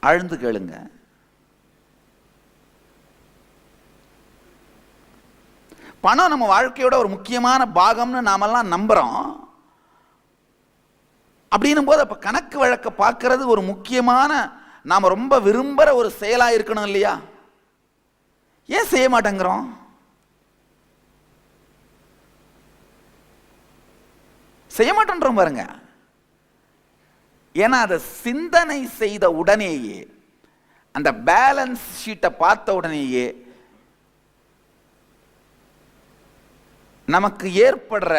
ஆழ்ந்து கேளுங்க. பணம் நம்ம வாழ்க்கையோட ஒரு முக்கியமான பாகம்னு நாமெல்லாம் நம்புறோம். அப்படின்னும் போது அப்ப கணக்கு வழக்க பார்க்கறது ஒரு முக்கியமான, நாம ரொம்ப விரும்புற ஒரு செயலா இருக்கணும் இல்லையா? ஏன் செய்ய மாட்டேங்கிறோம்? செய்ய மாட்டேன்றோம் பாருங்க. ஏன்னா அதை சிந்தனை செய்த உடனேயே, அந்த பேலன்ஸ் ஷீட்டை பார்த்த உடனேயே நமக்கு ஏற்படுற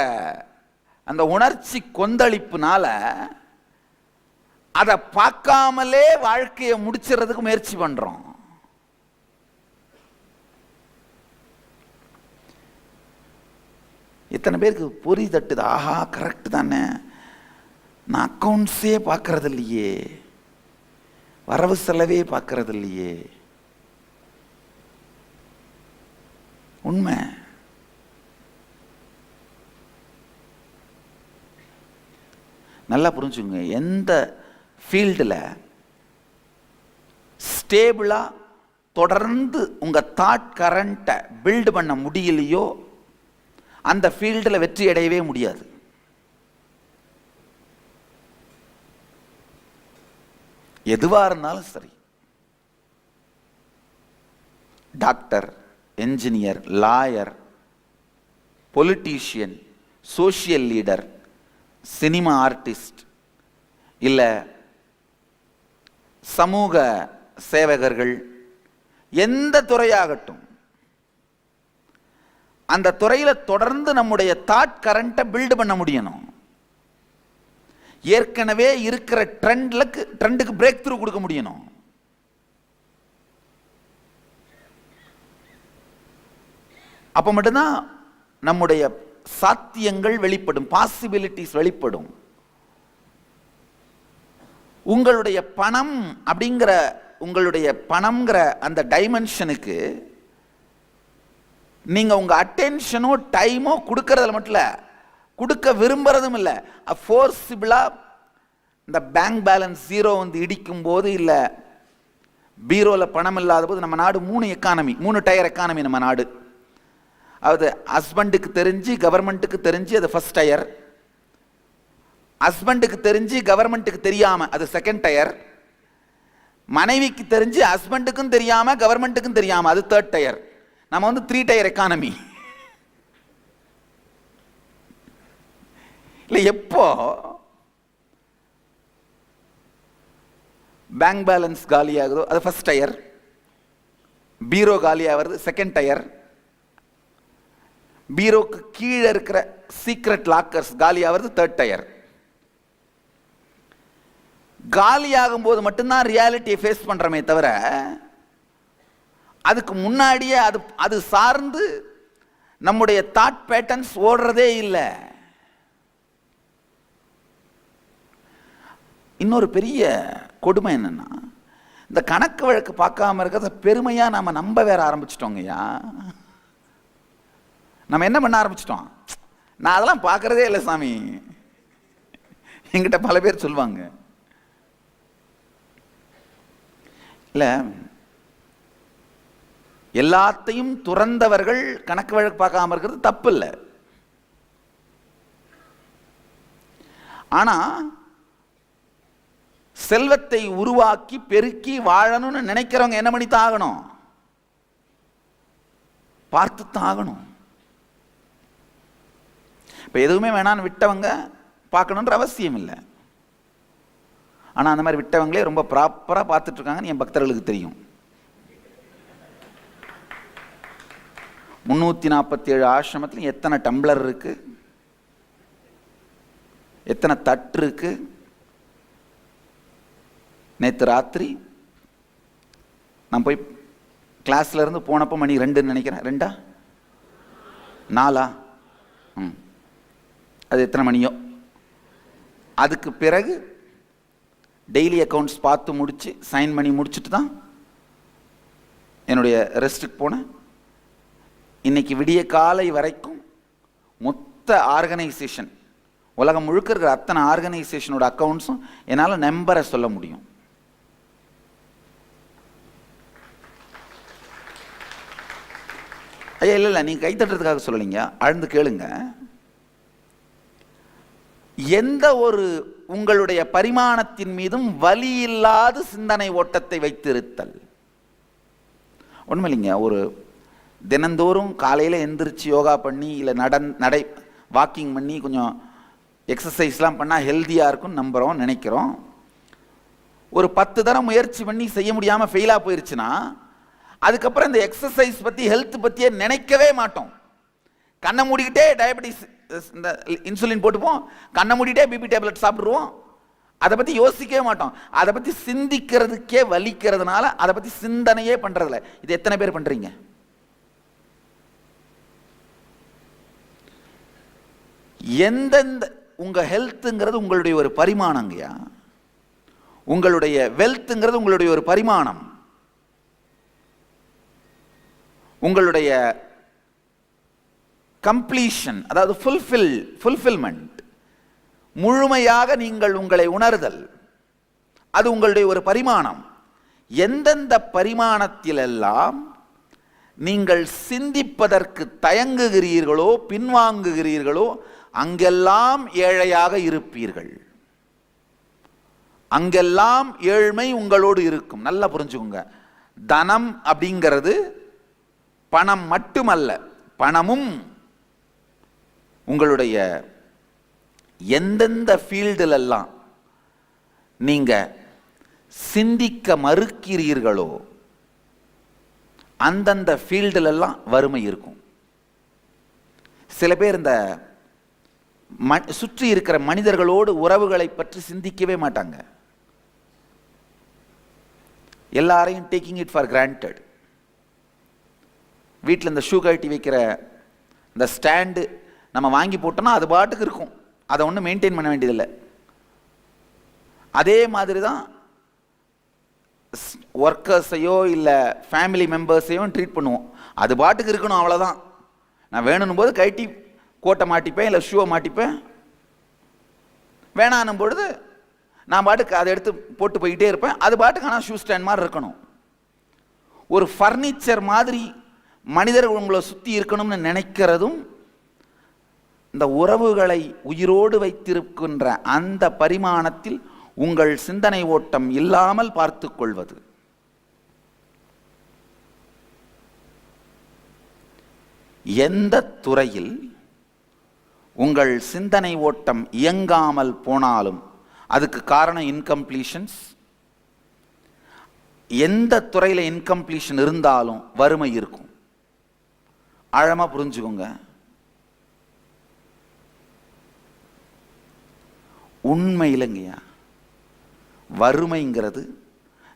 அந்த உணர்ச்சி கொந்தளிப்புனால அதை பார்க்காமலே வாழ்க்கையை முடிச்சுறதுக்கு முயற்சி பண்றோம். இத்தனை பேருக்கு பொறி தட்டுது, ஆஹா கரெக்ட் தானே, நான் அக்கௌண்ட்ஸே பார்க்கறது இல்லையே, வரவு செலவே பார்க்கறது இல்லையே. உண்மை. நல்லா புரிஞ்சுங்க. எந்த ஃபீல்டில் ஸ்டேபிளா தொடர்ந்து உங்க தாட் கரண்ட்டை பில்ட் பண்ண முடியலையோ அந்த ஃபீல்டில் வெற்றி அடையவே முடியாது. எதுவா இருந்தாலும் சரி, doctor, engineer, lawyer, politician, social leader, cinema artist, இல்ல சமூக சேவகர்கள், எந்த துறையாகட்டும், அந்த துறையில தொடர்ந்து நம்முடைய தாட் கரண்ட்டை பில்ட் பண்ண முடியணும். ஏற்கனவே இருக்கிற ட்ரெண்டுக்கு பிரேக் த்ரூ கொடுக்க முடியணும். அப்ப மட்டும்தான் நம்முடைய சாத்தியங்கள் வெளிப்படும், பாசிபிலிட்டிஸ் வெளிப்படும். உங்களுடைய பணம் அப்படிங்கிற, உங்களுடைய பணம்ங்கிற அந்த டைமென்ஷனுக்கு நீங்க உங்க அட்டென்ஷனோ டைமோ கொடுக்கறதுல மட்டும் இல்ல, கொடுக்க விரும்புறதும் இல்லை. ஃபோர்ஸிபிளா இந்த பேங்க் பேலன்ஸ் ஜீரோ வந்து இடிக்கும் போது, இல்ல பீரோல பணம் இல்லாத போது, நம்ம நாடு 3 டயர் எக்கானமி. நம்ம நாடு அது ஹஸ்பண்டுக்கு தெரிஞ்சு கவர்மெண்ட்டுக்கு தெரிஞ்சு அது ஃபர்ஸ்ட் டயர், ஹஸ்பண்டுக்கு தெரிஞ்சு கவர்மெண்ட்டுக்கு தெரியாம அது செகண்ட் டயர், மனைவிக்கு தெரிஞ்சு ஹஸ்பண்டுக்கும் தெரியாம கவர்மெண்ட்டுக்கும் தெரியாம அது தேர்ட் டயர். நம்ம வந்து 3 டயர் எக்கானமி. இல்ல எப்போ பேங்க் பேலன்ஸ் காலியாகுதோ அது ஃபர்ஸ்ட் டயர், பீரோ காலியாகிறது செகண்ட் டயர், பீரோக்கு கீழே இருக்கிற சீக்ரெட் லாக்கர்ஸ் காலியாகிறது தேர்ட் டயர். காலியாகும் போது மட்டும்தான் ரியாலிட்டியை ஃபேஸ் பண்றமே தவிர, அதுக்கு முன்னாடியே அது சார்ந்து நம்முடைய தாட் பேட்டர்ன்ஸ் ஓடுறதே இல்லை. இன்னொரு பெரிய கொடுமை என்னன்னா, இந்த கணக்கு வழக்கு பார்க்காம இருக்கிறத பெருமையா நாம நம்ப வேற ஆரம்பிச்சிட்டோங்கய்யா. நம்ம என்ன பண்ண ஆரம்பிச்சிட்டோம், நான் அதெல்லாம் பார்க்கறதே இல்லை சாமி. என்கிட்ட பல பேர் சொல்லுவாங்க, இல்ல எல்லாத்தையும் துறந்தவர்கள் கணக்கு வழக்கு பார்க்காம இருக்கிறது தப்பு இல்லை. ஆனா செல்வத்தை உருவாக்கி பெருக்கி வாழணும்னு நினைக்கிறவங்க என்ன பண்ணி தாகணும், பார்த்து தாகணும். இப்ப எதுவுமே வேணான்னு விட்டவங்க பார்க்கணுன்ற அவசியம் இல்லை. ஆனா அந்த மாதிரி விட்டவங்களே ரொம்ப ப்ராப்பரா பார்த்துட்டு இருக்காங்கன்னு என் பக்தர்களுக்கு தெரியும். 347 ஆசிரமத்தில் எத்தனை டம்ளர் இருக்கு, எத்தனை தட்டு இருக்கு. நேற்று ராத்திரி நான் போய் கிளாஸ்ல இருந்து போனப்போ மணி 2ன்னு நினைக்கிறேன், 2 4 அது எத்தனை மணியோ. அதுக்கு பிறகு டெய்லி அக்கௌண்ட்ஸ் பார்த்து முடிச்சு சைன் பண்ணி முடிச்சுட்டு தான் என்னுடைய ரெஸ்ட்டுக்கு போனேன். இன்னைக்கு விடிய காலை வரைக்கும் மொத்த ஆர்கனைசேஷன், உலகம் முழுக்க இருக்கிற அத்தனை ஆர்கனைசேஷனோட அக்கௌண்ட்ஸும் என்னால் நம்பரை சொல்ல முடியும். ஐயா இல்லை நீங்க கை தட்டுறதுக்காக சொல்லலைங்க, ஆழ்ந்து கேளுங்க. எந்த ஒரு உங்களுடைய பரிமாணத்தின் மீதும் வலி இல்லாத சிந்தனை ஓட்டத்தை வைத்திருத்தல். உண்மையில்லைங்க, ஒரு தினந்தோறும் காலையில் எந்திரிச்சு யோகா பண்ணி இல்லை நடை வாக்கிங் பண்ணி கொஞ்சம் எக்ஸசைஸ்லாம் பண்ணால் ஹெல்த்தியாக இருக்கும்னு நம்புகிறோம், நினைக்கிறோம். ஒரு 10 தரம் முயற்சி பண்ணி செய்ய முடியாமல் ஃபெயிலாக போயிடுச்சுன்னா அதுக்கப்புறம் இந்த எக்ஸசைஸ் பற்றி ஹெல்த் பற்றியே நினைக்கவே மாட்டோம். கண்ணை மூடிக்கிட்டே டயபெட்டிஸ் இந்த இன்சுலின் போட்டுப்போம், கண்ணை மூடிட்டே பிபி டேப்லெட் சாப்பிடுவோம், அதை பற்றி யோசிக்கவே மாட்டோம். அதை பற்றி சிந்திக்கிறதுக்கே வலிக்கிறதுனால அதை பற்றி சிந்தனையே பண்ணுறதில்ல. இது எத்தனை பேர் பண்ணுறீங்க? எந்தெந்த உங்க ஹெல்த்துங்கிறது உங்களுடைய ஒரு பரிமாணங்கயா, உங்களுடைய வெல்த்ங்கிறது உங்களுடைய ஒரு பரிமாணம், உங்களுடைய கம்ப்ளீஷன் அதாவது ஃபுல்ஃபில்மெண்ட், முழுமையாக நீங்கள் உங்களை உணர்தல், அது உங்களுடைய ஒரு பரிமாணம். எந்தெந்த பரிமாணத்திலெல்லாம் நீங்கள் சிந்திப்பதற்கு தயங்குகிறீர்களோ பின்வாங்குகிறீர்களோ அங்கெல்லாம் ஏழையாக இருப்பீர்கள், அங்கெல்லாம் ஏழ்மை உங்களோடு இருக்கும். நல்லா புரிஞ்சுக்கோங்க, தனம் அப்படிங்கிறது பணம் மட்டுமல்ல, பணமும் உங்களுடைய எந்தெந்த ஃபீல்டிலெல்லாம் நீங்க சிந்திக்க மறுக்கிறீர்களோ அந்தந்த ஃபீல்டிலெல்லாம் வறுமை இருக்கும். சில பேர் இந்த சுற்றி இருக்கிற மனிதர்களோடு உறவுகளை பற்றி சிந்திக்கவே மாட்டாங்க, எல்லாரையும் டேக்கிங் இட் ஃபார் கிராண்டட். வீட்டில் இந்த ஷூ கழட்டி வைக்கிற இந்த ஸ்டாண்டு நம்ம வாங்கி போட்டோம்னா அது பாட்டுக்கு இருக்கும், அதை ஒன்றும் மெயின்டைன் பண்ண வேண்டியதில்லை. அதே மாதிரி தான் ஒர்க்கர்ஸையோ இல்லை ஃபேமிலி மெம்பர்ஸையோ ட்ரீட் பண்ணுவோம், அது பாட்டுக்கு இருக்கணும், அவ்வளோதான். நான் வேணும் போது கழட்டி கோட்டை மாட்டிப்பேன் இல்லை ஷூவை மாட்டிப்பேன், வேணான்னும் பொழுது நான் பாட்டுக்கு அதை எடுத்து போட்டு போயிட்டே இருப்பேன், அது பாட்டுக்கு ஆனால் ஷூ ஸ்டாண்ட் மாதிரி இருக்கணும். ஒரு ஃபர்னிச்சர் மாதிரி மனிதர்கள் உங்களை சுற்றி இருக்கணும்னு நினைக்கிறதும் இந்த உறவுகளை உயிரோடு வைத்திருக்கின்ற அந்த பரிமாணத்தில் உங்கள் சிந்தனை ஓட்டம் இல்லாமல் பார்த்து கொள்வது. எந்த துறையில் உங்கள் சிந்தனை ஓட்டம் இயங்காமல் போனாலும் அதுக்கு காரணம் இன்கம்ப்ளீஷன்ஸ். எந்த துறையில் இன்கம்ப்ளீஷன் இருந்தாலும் வறுமை இருக்கும். ஆழமா புரிஞ்சுக்கோங்க. உண்மையிலங்கய்யா, வறுமைங்கிறது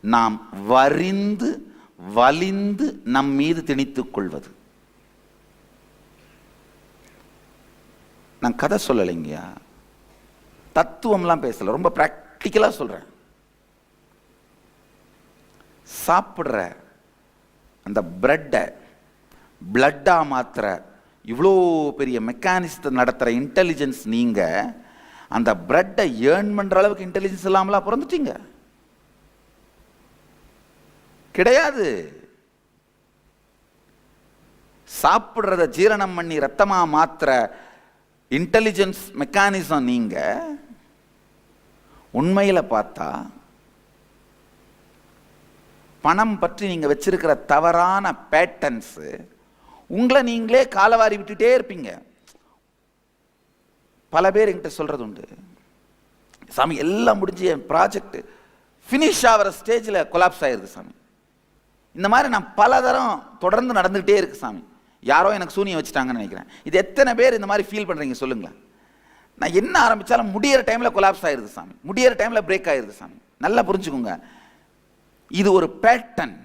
நாம் வரிந்து வலிந்து நம் மீது திணித்துக் கொள்வது. நான் கதை சொல்லலைங்கய்யா, தத்துவம்லாம் பேசல, ரொம்ப பிராக்டிக்கலா சொல்றேன். சாப்பிட்ற அந்த பிரெட்டை பிளட்டா மாத்திர இவ்வளோ பெரிய மெக்கானிசத்தை நடத்துகிற இன்டெலிஜென்ஸ் நீங்க அந்த பிரெட்டை ஏர்ன் பண்ற அளவுக்கு இன்டெலிஜென்ஸ் இல்லாமலா பிறந்துட்டீங்க? கிடையாது. சாப்பிட்றத ஜீரணம் பண்ணி ரத்தமா மாத்திர இன்டெலிஜென்ஸ் மெக்கானிசம் நீங்க. உண்மையில பார்த்தா பணம் பற்றி நீங்க வச்சிருக்கிற தவறான பேட்டர்ன்ஸ் உங்களை நீங்களே காலவாரி விட்டுட்டே இருப்பீங்க. பல பேர் என்கிட்ட சொல்றது உண்டு, சாமி எல்லாம் முடிஞ்சு என் ப்ராஜெக்ட் ஃபினிஷ் ஆகிற ஸ்டேஜில் கொலாப்ஸ் ஆயிருக்கு சாமி. இந்த மாதிரி நான் பல தரம் தொடர்ந்து நடந்துகிட்டே இருக்கு சாமி, யாரோ எனக்கு சூனியம் வச்சுட்டாங்கன்னு நினைக்கிறேன். இது எத்தனை பேர் இந்த மாதிரி ஃபீல் பண்றீங்க சொல்லுங்களேன்? நான் என்ன ஆரம்பிச்சாலும் முடியிற டைம்ல கொலாப்ஸ் ஆயிருது சாமி, முடியிற டைம்ல பிரேக் ஆயிருது சாமி. நல்லா புரிஞ்சுக்கோங்க, இது ஒரு பேட்டர்ன்,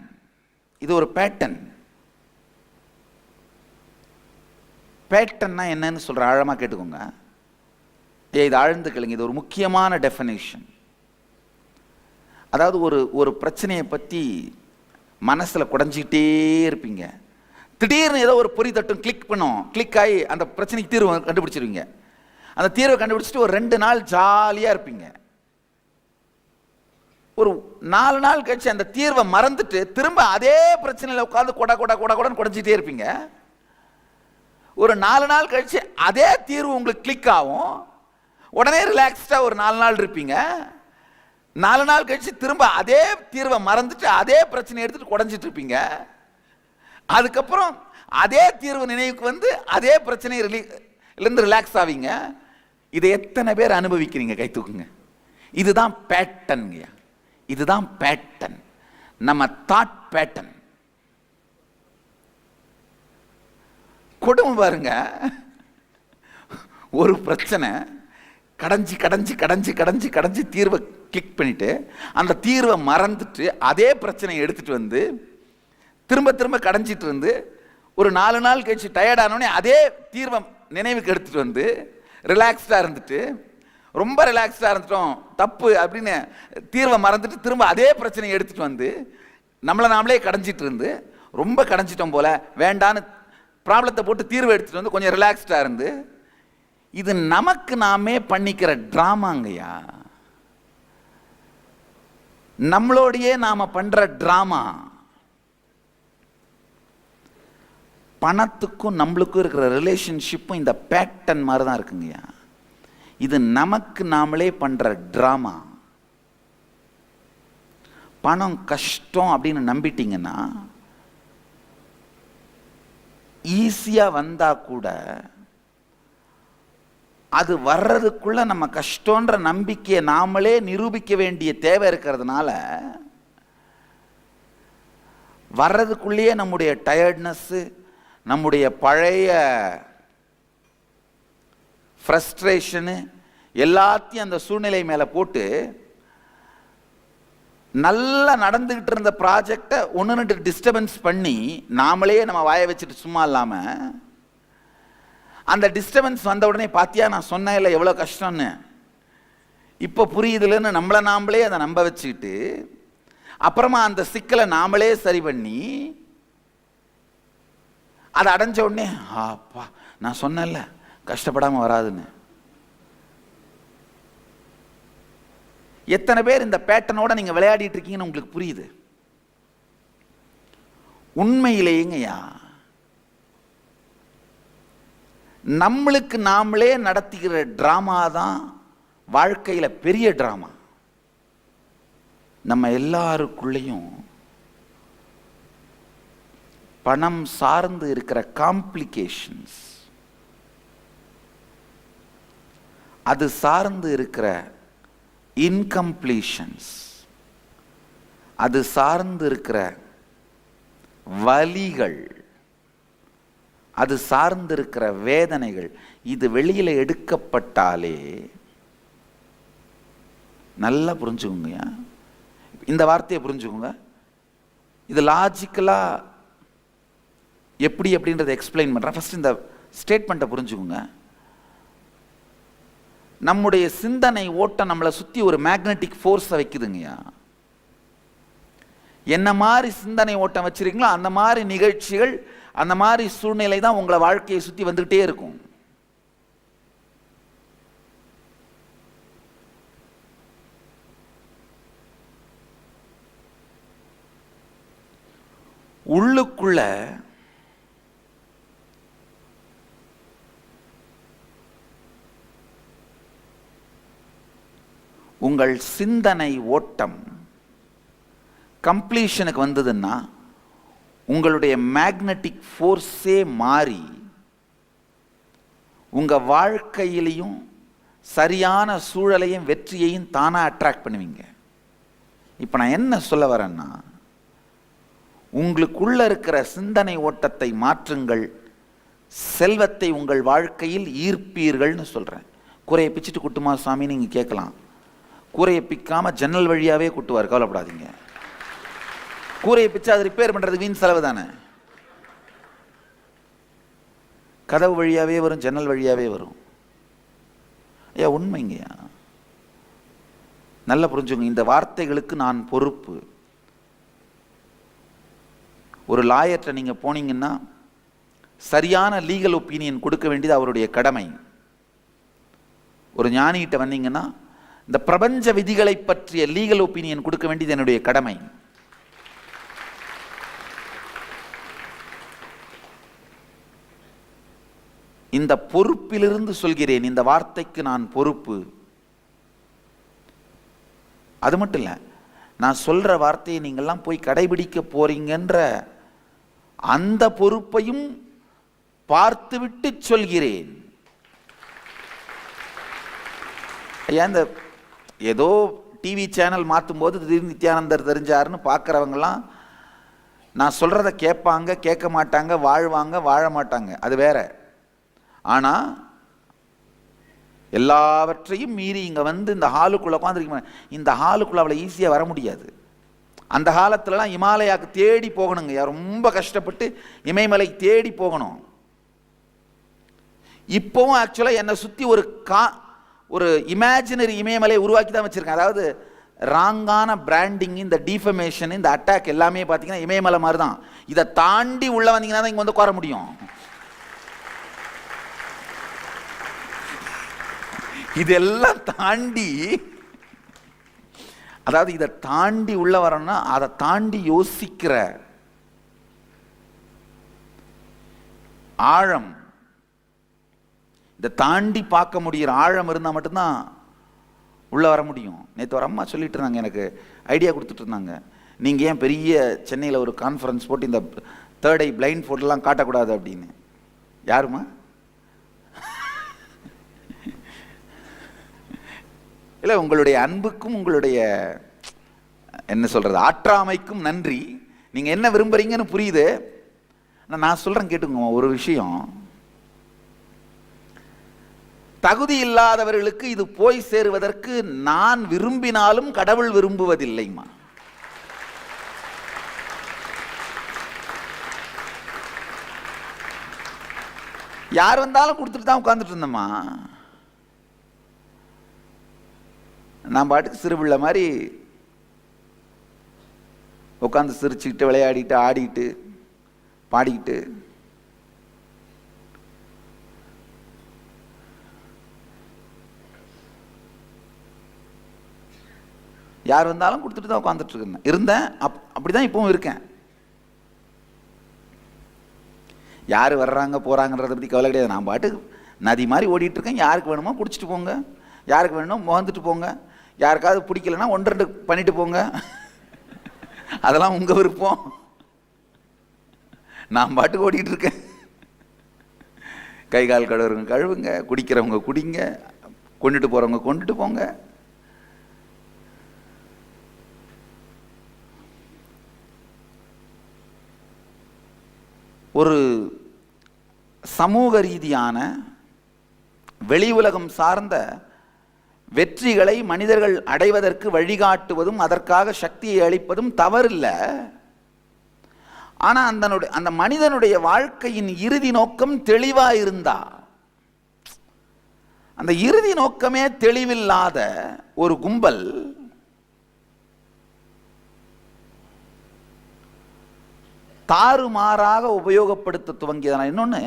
இது ஒரு பேட்டர்ன். பேட்டர்னா என்னன்னு சொல்ற, ஆழமா கேட்டுக்கோங்க. இது ஆழ்ந்து கேளுங்க, இது ஒரு முக்கியமான டெஃபினேஷன். அதாவது ஒரு பிரச்சனையை பற்றி மனசுல குடைஞ்சிக்கிட்டே இருப்பீங்க, திடீர்னு ஏதோ ஒரு பொறி தட்டும், கிளிக் பண்ணும், கிளிக் ஆகி அந்த பிரச்சனைக்கு தீர்வு கண்டுபிடிச்சிருவீங்க. அந்த தீர்வை கண்டுபிடிச்சிட்டு ஒரு 2 நாள் ஜாலியா இருப்பீங்க. ஒரு 4 நாள் கழிச்சு அந்த தீர்வை மறந்துட்டு திரும்ப அதே பிரச்சனையில உட்காந்து கொடன்னு குடைஞ்சிட்டே இருப்பீங்க. ஒரு 4 நாள் கழிச்சு அதே தீர்வு உங்களுக்கு கிளிக் ஆகும். உடனே ரிலாக்ஸ்டா ஒரு 4 நாள் இருப்பீங்க. 4 நாள் கழிச்சு திரும்ப அதே தீர்வை மறந்துட்டு அதே பிரச்சனை எடுத்துட்டு குடஞ்சிட்டு இருப்பீங்க. அதுக்கப்புறம் அதே தீர்வு நினைவுக்கு வந்து அதே பிரச்சனையிலிருந்து ரிலாக்ஸ் ஆவீங்க. இதை எத்தனை பேர் அனுபவிக்கிறீங்க? கை தூக்குங்க. இதுதான் பேட்டர்ன். இதுதான் பேட்டர்ன், நம்ம தாட் பேட்டர்ன். கொடுமை பாருங்க. ஒரு பிரச்சனை கடைஞ்சி கடைஞ்சி கடைஞ்சி கடைஞ்சி கடைஞ்சி தீர்வை கிளிக் பண்ணிட்டு அந்த தீர்வை மறந்துட்டு அதே பிரச்சனையை எடுத்துட்டு வந்து திரும்ப திரும்ப கடைஞ்சிட்டு இருந்து ஒரு 4 நாள் கழிச்சு டயர்டானோடனே அதே தீர்வை நினைவுக்கு எடுத்துட்டு வந்து ரிலாக்ஸ்டா இருந்துட்டு, ரொம்ப ரிலாக்ஸ்டா இருந்துட்டோம் தப்பு அப்படின்னு தீர்வை மறந்துட்டு திரும்ப அதே பிரச்சனையை எடுத்துட்டு வந்து நம்மளை நாமளே கடைஞ்சிட்டு இருந்து ரொம்ப கடைஞ்சிட்டோம் போல வேண்டான்னு ப்ராப்ளத்தை போட்டு தீர்வை எடுத்துட்டு வந்து கொஞ்சம் ரிலாக்ஸ்டா இருந்து, இது நமக்கு நாமே பண்ணிக்கிற டிராமாங்கய்யா. நம்மளோடையே நாம பண்ற டிராமா. பணத்துக்கும் நம்மளுக்கும் இருக்கிற ரிலேஷன்ஷிப்பும் இந்த பேட்டர்ன் மாதிரி தான் இருக்குங்கய்யா. இது நமக்கு நாமளே பண்ற டிராமா. பணம் கஷ்டம் அப்படின்னு நம்பிட்டீங்கன்னா ஈஸியா வந்தா கூட அது வர்றதுக்குள்ள நம்ம கஷ்டன்ற நம்பிக்கையை நாமளே நிரூபிக்க வேண்டிய தேவை இருக்கிறதுனால வர்றதுக்குள்ளேயே நம்முடைய டயர்ட்னஸ், நம்முடைய பழைய ஃப்ரஸ்ட்ரேஷனு எல்லாத்தையும் அந்த சூழ்நிலை மேலே போட்டு நல்லா நடந்துகிட்டு இருந்த ப்ராஜெக்டை 1-2 டிஸ்டர்பன்ஸ் பண்ணி நாமளே நம்ம வாயை வச்சுட்டு சும்மா இல்லாமல் அந்த டிஸ்டர்பன்ஸ் வந்த உடனே பாத்தியா நான் சொன்னேன் இல்லை எவ்வளோ கஷ்டம்னு, இப்போ புரியுதுலன்னு நம்மளை நாமளே அதை நம்ப வச்சுக்கிட்டு அப்புறமா அந்த சிக்கலை நாமளே சரி பண்ணி அதை அடைஞ்ச உடனே அப்பா நான் சொன்னேன்ல கஷ்டப்படாமல் வராதுன்னு. எத்தனை பேர் இந்த பேட்டர்னோட நீங்க விளையாடிட்டு இருக்கீங்கன்னு உங்களுக்கு புரியுது? உண்மையிலேங்கய்யா நம்மளுக்கு நாமளே நடத்துகிற டிராமா தான் வாழ்க்கையில பெரிய டிராமா. நம்ம எல்லாருக்குள்ளேயும் பணம் சார்ந்து இருக்கிற காம்ப்ளிகேஷன்ஸ், அது சார்ந்து இருக்கிற இன்கம்ப்ளீஷன்ஸ், அது சார்ந்து இருக்கிற வலிகள், அது சார்ந்து இருக்கிற வேதனைகள், இது வெளியில எடுக்கப்பட்டாலே நல்லா புரிஞ்சுக்கோங்க. இந்த வார்த்தையை புரிஞ்சுக்கோங்க. இது லாஜிக்கலா எப்படி அப்படின்றத எக்ஸ்பிளைன் பண்றேன். ஃபர்ஸ்ட் இந்த ஸ்டேட்மெண்ட்டை புரிஞ்சுக்கோங்க. நம்முடைய சிந்தனை ஓட்டம் நம்மளை சுத்தி ஒரு மேக்னெட்டிக் ஃபோர்ஸை வைக்குதுங்கய்யா. என்ன மாதிரி சிந்தனை ஓட்டம் வச்சிருக்கீங்களோ அந்த மாதிரி நிகழ்ச்சிகள், அந்த மாதிரி சூழ்நிலை தான் உங்களை வாழ்க்கையை சுத்தி வந்துகிட்டே இருக்கும். உள்ளுக்குள்ள உங்கள் சிந்தனை ஓட்டம் கம்ப்ளீஷனுக்கு வந்ததுன்னா உங்களுடைய மேக்னெட்டிக் ஃபோர்ஸே மாறி உங்க வாழ்க்கையிலையும் சரியான சூழலையும் வெற்றியையும் தானா அட்ராக்ட் பண்ணுவீங்க. இப்போ நான் என்ன சொல்ல வரேன்னா, உங்களுக்குள்ள இருக்கிற சிந்தனை ஓட்டத்தை மாற்றுங்கள், செல்வத்தை உங்கள் வாழ்க்கையில் ஈர்ப்பீர்கள்னு சொல்றேன். கூரையை பிச்சுட்டு குட்டுமா சாமி நீங்க கேட்கலாம். கூரையை பிக்காம ஜன்னல் வழியாவே குட்டுவார், கவலைப்படாதீங்க. கூரையை பிச்சு அதை ரிப்பேர் பண்றது வீண் செலவு தானே. கதவு வழியாவே வரும், ஜன்னல் வழியாவே வரும். ஐயா உண்மைங்கய்யா, நல்லா புரிஞ்சுங்க. இந்த வார்த்தைகளுக்கு நான் பொறுப்பு. ஒரு லாயர்ட்ட நீங்க போனீங்கன்னா சரியான லீகல் ஒப்பீனியன் கொடுக்க வேண்டியது அவருடைய கடமை. ஒரு ஞானிகிட்ட வந்தீங்கன்னா இந்த பிரபஞ்ச விதிகளை பற்றிய லீகல் ஒப்பீனியன் கொடுக்க வேண்டியது என்னுடைய கடமை. இந்த பொறுப்பிலிருந்து சொல்கிறேன், இந்த வார்த்தைக்கு நான் பொறுப்பு. அது மட்டும் இல்லை, நான் சொல்ற வார்த்தையை நீங்கள்லாம் போய் கடைபிடிக்க போறீங்கன்ற அந்த பொறுப்பையும் பார்த்துவிட்டு சொல்கிறேன். ஐயா, இந்த ஏதோ டிவி சேனல் மாற்றும் போது திடீர்னு நித்யானந்தர் தெரிஞ்சாருன்னு பார்க்குறவங்களாம் நான் சொல்கிறத கேட்பாங்க, கேட்க மாட்டாங்க, வாழ்வாங்க, வாழ மாட்டாங்க, அது வேற. ஆனால் எல்லாவற்றையும் மீறி இங்கே வந்து இந்த ஹாலுக்குள்ளே உட்காந்துருக்க, இந்த ஹாலுக்குள்ளே அவ்வளோ ஈஸியாக வர முடியாது. அந்த காலத்துலலாம் இமாலயாவுக்கு தேடி போகணுங்க, ரொம்ப கஷ்டப்பட்டு இமயமலை தேடி போகணும். இப்போவும் ஆக்சுவலாக என்னை சுற்றி ஒரு இமேஜினரி இமயமலையை உருவாக்கி தான் வச்சுருக்கேன். அதாவது ராங்கான பிராண்டிங், இந்த டிஃபமேஷன், இந்த அட்டாக் எல்லாமே பார்த்தீங்கன்னா இமயமலை மாதிரி தான். இதை தாண்டி உள்ள வந்தீங்கன்னா தான் இங்கே வந்து உட்கார முடியும். இதெல்லாம் தாண்டி, அதாவது இதை தாண்டி உள்ள வரணும்னா அதை தாண்டி யோசிக்கிற ஆழம், இதை தாண்டி பார்க்க முடிகிற ஆழம் இருந்தால் மட்டும்தான் உள்ள வர முடியும். நேற்று ஒரு அம்மா சொல்லிட்டு இருந்தாங்க, எனக்கு ஐடியா கொடுத்துட்டு இருந்தாங்க, நீங்கள் ஏன் பெரிய சென்னையில் ஒரு கான்ஃபரன்ஸ் போட்டு இந்த தேர்ட் ஐ பிளைண்ட் ஃபோட்டோலாம் காட்டக்கூடாது அப்படின்னு. யாருமா? இல்லை, உங்களுடைய அன்புக்கும் உங்களுடைய என்ன சொல்கிறது ஆற்றாமைக்கும் நன்றி. நீங்கள் என்ன விரும்புகிறீங்கன்னு புரியுது. நான் சொல்கிறேன் கேட்டுங்க, ஒரு விஷயம், தகுதி இல்லாதவர்களுக்கு இது போய் சேருவதற்கு நான் விரும்பினாலும் கடவுள் விரும்புவதில்லைமா. யார் வந்தாலும் கொடுத்துட்டு தான் உட்கார்ந்துட்டு இருந்தோம்மா. நான் பாட்டுக்கு சிறுபிள்ளை மாதிரி உட்காந்து சிரிச்சுக்கிட்டு விளையாடிட்டு ஆடிட்டு பாடிக்கிட்டு யார் வந்தாலும் கொடுத்துட்டு தான் உட்காந்துட்டு இருந்தேன். அப்படிதான் இப்பவும் இருக்கேன். யார் வர்றாங்க போறாங்கன்றதை பற்றி கவலை கிடையாது. நான் பாட்டுக்கு நதி மாதிரி ஓடிட்டு இருக்கேன். யாருக்கு வேணுமோ குடிச்சிட்டு போங்க, யாருக்கு வேணுமோ முகந்துட்டு போங்க, யாருக்காவது பிடிக்கலன்னா 1-2 பண்ணிட்டு போங்க, அதெல்லாம் உங்க விருப்பம். நான் பாட்டுக்கு ஓடிட்டு இருக்கேன். கை கால் கழுவுறவங்க கழுவுங்க, குடிக்கிறவங்க குடிங்க, கொண்டுட்டு போறவங்க கொண்டுட்டு போங்க. ஒரு சமூக ரீதியான வெளி உலகம் சார்ந்த வெற்றிகளை மனிதர்கள் அடைவதற்கு வழிகாட்டுவதும் அதற்காக சக்தியை அளிப்பதும் தவறில்லை. ஆனா அந்த மனிதனுடைய வாழ்க்கையின் இறுதி நோக்கம் தெளிவா இருந்தா, அந்த இறுதி நோக்கமே தெளிவில்லாத ஒரு கும்பல் தாறுமாறாக உபயோகப்படுத்த துவங்கியதனால். இன்னொன்று,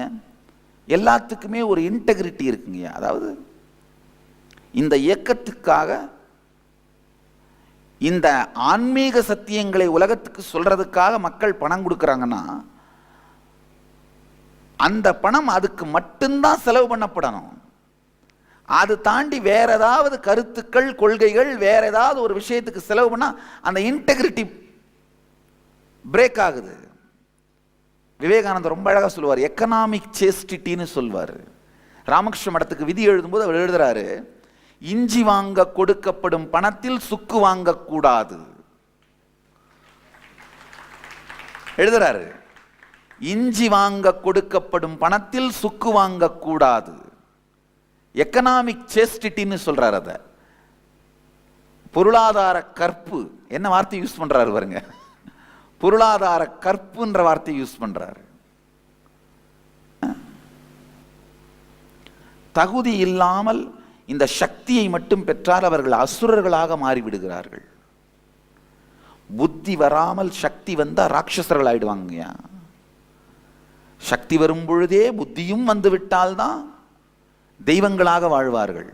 எல்லாத்துக்குமே ஒரு இன்டெகிரிட்டி இருக்குங்க. அதாவது இந்த இயக்கத்துக்காக இந்த ஆன்மீக சத்தியங்களை உலகத்துக்கு சொல்றதுக்காக மக்கள் பணம் கொடுக்குறாங்கன்னா அந்த பணம் அதுக்கு மட்டும்தான் செலவு பண்ணப்படணும். அது தாண்டி வேற ஏதாவது கருத்துக்கள், கொள்கைகள், வேற ஏதாவது ஒரு விஷயத்துக்கு செலவு பண்ணா அந்த இன்டெகிரிட்டி பிரேக் ஆகுது. விவேகானந்தர் ரொம்ப அழகா சொல்லுவார், எக்கனாமிக் சேஸ்டிட்டின்னு சொல்வார். ராமகிருஷ்ண மடத்துக்கு விதி எழுதும்போது அவர் எழுதுறாரு, இஞ்சி வாங்க கொடுக்கப்படும் பணத்தில் சுக்கு வாங்கக்கூடாது எழுதுறாரு. இஞ்சி வாங்க கொடுக்கப்படும் பணத்தில் சுக்கு வாங்கக்கூடாது. எக்கனாமிக் சேஸ்டிட்டின்னு சொல்றாரு. அத பொருளாதார கற்பு, என்ன வார்த்தை யூஸ் பண்றாரு பாருங்க, பொருளாதார கற்புன்ற வார்த்தை யூஸ் பண்றாரு. தகுதி இல்லாமல் இந்த சக்தியை மட்டும் பெற்றால் அவர்கள் அசுரர்களாக மாறிவிடுகிறார்கள். புத்தி வராமல் சக்தி வந்தா ராட்சசர்கள் ஆயிடுவாங்க. சக்தி வரும் பொழுதே புத்தியும் வந்து விட்டால்தான் தெய்வங்களாக வாழ்வார்கள்.